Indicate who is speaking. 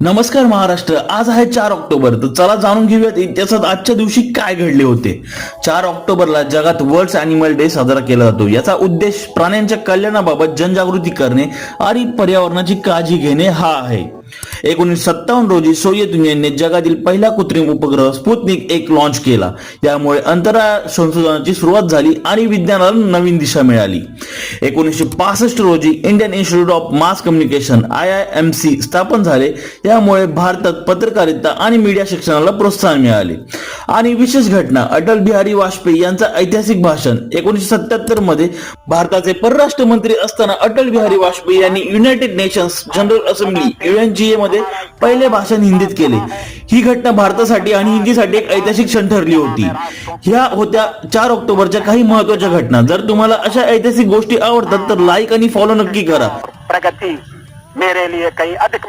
Speaker 1: नमस्कार महाराष्ट्र. आज आहे 4 ऑक्टोबर. तर चला जाणून घेऊयात इतिहासात आजच्या दिवशी काय घडले होते. 4 ऑक्टोबरला जगात वर्ल्ड अॅनिमल डे साजरा केला जातो. याचा उद्देश प्राण्यांच्या कल्याणाबाबत जनजागृती करणे आणि पर्यावरणाची काळजी घेणे हा आहे. 1957 रोजी सोव्हिएत युनियनने जगातील पहिला कृत्रिम उपग्रह स्पुतनिक 1 लॉन्च केला. यामुळे अंतराळ संशोधनाची सुरुवात झाली आणि विज्ञानाला नवीन दिशा मिळाली. 1965 रोजी Indian institute of mass communication IIMC स्थापन झाले. यामुळे भारतात पत्रकारिता आणि मीडिया शिक्षणाला प्रोत्साहन मिळाले. आणि विशेष घटना, अटल बिहारी वाजपेयी यांचा ऐतिहासिक भाषण. 1977 मध्ये भारताचे परराष्ट्र मंत्री असताना अटल बिहारी वाजपेयी यांनी United nations general assembly UNGA मध्ये पहिले भाषण हिंदीत केले. ही घटना भारतासाठी आणि हिंदीसाठी एक ऐतिहासिक क्षण ठरली होती. ह्या होत्या 4 ऑक्टोबरच्या काही महत्त्वाच्या घटना. जर तुम्हाला अशा ऐतिहासिक गोष्टी आवडतात तर लाईक आणि फॉलो नक्की करा.
Speaker 2: प्रगति मेरे लिए कई अधिक